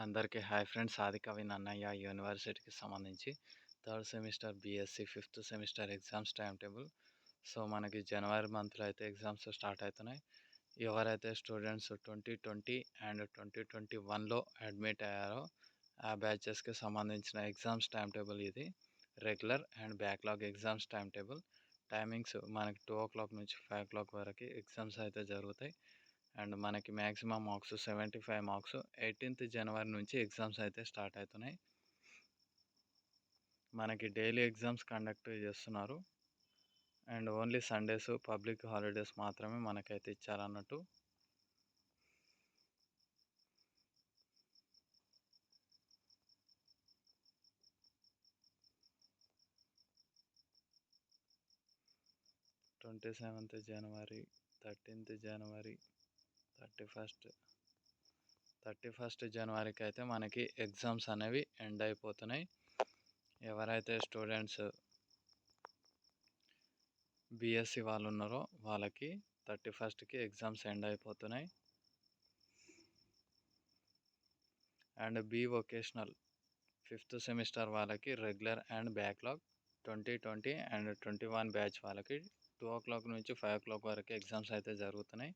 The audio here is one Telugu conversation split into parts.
అందరికీ హాయ్ ఫ్రెండ్స్. ఆదికవి నన్నయ్య యూనివర్సిటీకి సంబంధించి third semester BSc fifth semester exams time table. So మనకి జనవరి మంత్లో అయితే ఎగ్జామ్స్ స్టార్ట్ అవుతున్నాయి. ఎవరైతే స్టూడెంట్స్ 2020 అండ్ 2021లో అడ్మిట్ అయ్యారో ఆ బ్యాచెస్కి సంబంధించిన ఎగ్జామ్స్ టైం టేబుల్ ఇది. Regular and backlog exams time table. Timings మనకి 2 o'clock నుంచి 5 o'clock వరకు ఎగ్జామ్స్ అయితే జరుగుతాయి. అండ్ మనకి మ్యాక్సిమం మార్క్స్ 75 మార్క్స్. 18th జనవరి నుంచి ఎగ్జామ్స్ అయితే స్టార్ట్ అవుతున్నాయి. మనకి డైలీ ఎగ్జామ్స్ కండక్ట్ చేస్తున్నారు. And only Sundays public holidays మాత్రమే మనకైతే ఇచ్చారన్నట్టు. ట్వంటీ 27th జనవరి, 13th జనవరి, 31st జనవరికి అయితే మనకి ఎగ్జామ్స్ అనేవి ఎండ్ అయిపోతున్నాయి. ఎవరైతే స్టూడెంట్స్ బీఎస్సీ వాళ్ళు ఉన్నారో వాళ్ళకి 31స్ట్కి ఎగ్జామ్స్ ఎండ్ అయిపోతున్నాయి. And B vocational 5th semester వాళ్ళకి regular and backlog 2020 and 21 batch వాళ్ళకి 2 o'clock నుంచి 5 o'clock వరకు ఎగ్జామ్స్ అయితే జరుగుతున్నాయి.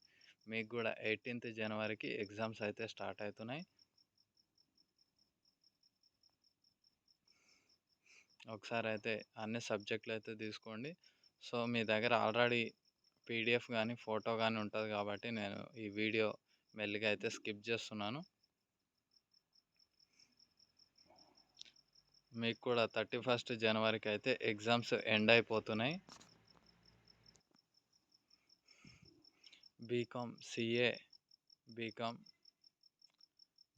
మీకు కూడా 18th జనవరికి ఎగ్జామ్స్ అయితే స్టార్ట్ అవుతున్నాయి. ఒకసారి అయితే అన్ని సబ్జెక్టులు అయితే తీసుకోండి. సో మీ దగ్గర ఆల్రెడీ పీడిఎఫ్ కానీ ఫోటో కానీ ఉంటుంది కాబట్టి నేను ఈ వీడియో మెల్లిగా అయితే స్కిప్ చేస్తున్నాను. మీకు కూడా 31st జనవరికి అయితే ఎగ్జామ్స్ ఎండ్ అయిపోతున్నాయి. బీకామ్ సిఏ, బీకామ్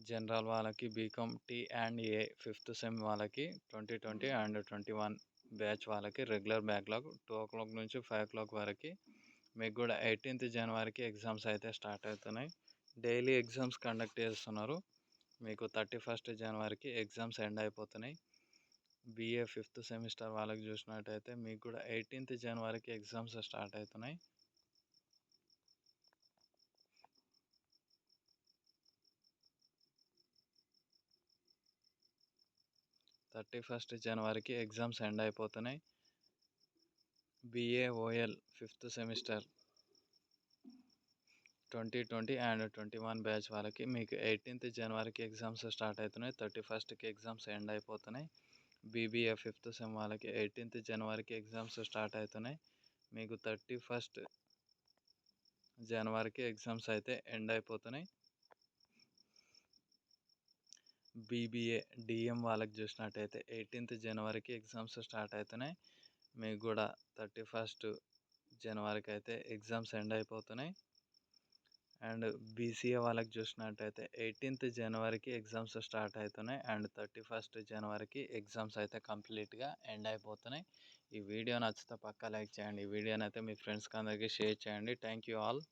జనరల్ వాళ్ళకి, B Com T and A 5th sem వాళ్ళకి 2020 అండ్ 21 బ్యాచ్ వాళ్ళకి రెగ్యులర్ బ్యాక్లాగ్ 2 o'clock నుంచి 5 o'clock వరకు. మీకు కూడా 18th జనవరికి ఎగ్జామ్స్ అయితే స్టార్ట్ అవుతున్నాయి. డైలీ ఎగ్జామ్స్ కండక్ట్ చేస్తున్నారు. మీకు 31st జనవరికి ఎగ్జామ్స్ ఎండ్ అయిపోతున్నాయి. బీఏ 5th సెమిస్టర్ వాళ్ళకి చూసినట్టయితే మీకు కూడా 18th జనవరికి ఎగ్జామ్స్ స్టార్ట్ అవుతున్నాయి. జనవరికి ఎగ్జామ్స్ ఎండ్ అయిపోతున్నాయి. బీఏఓఎల్ 5th సెమిస్టర్ 2020 అండ్ 21 బ్యాచ్ వాళ్ళకి మీకు 18th జనవరికి ఎగ్జామ్స్ స్టార్ట్ అవుతున్నాయి. 31స్ట్కి ఎగ్జామ్స్ ఎండ్ అయిపోతున్నాయి. బీబీఏ 5th సెమ్ వాళ్ళకి 18th జనవరికి ఎగ్జామ్స్ స్టార్ట్ అవుతున్నాయి. మీకు 31st జనవరికి ఎగ్జామ్స్ అయితే ఎండ్ అయిపోతున్నాయి. బీబీఏ డిఎం వాళ్ళకి చూసినట్టయితే 18th జనవరికి ఎగ్జామ్స్ స్టార్ట్ అవుతున్నాయి. మీకు కూడా 31st జనవరికి అయితే ఎగ్జామ్స్ ఎండ్ అయిపోతున్నాయి. అండ్ బీసీఏ వాళ్ళకి చూసినట్టయితే 18th జనవరికి ఎగ్జామ్స్ స్టార్ట్ అవుతున్నాయి. అండ్ 31st జనవరికి ఎగ్జామ్స్ అయితే కంప్లీట్గా ఎండ్ అయిపోతున్నాయి. ఈ వీడియో నచ్చితే పక్కా లైక్ చేయండి. ఈ వీడియోని అయితే మీ ఫ్రెండ్స్కి అందరికీ షేర్ చేయండి. Thank you all.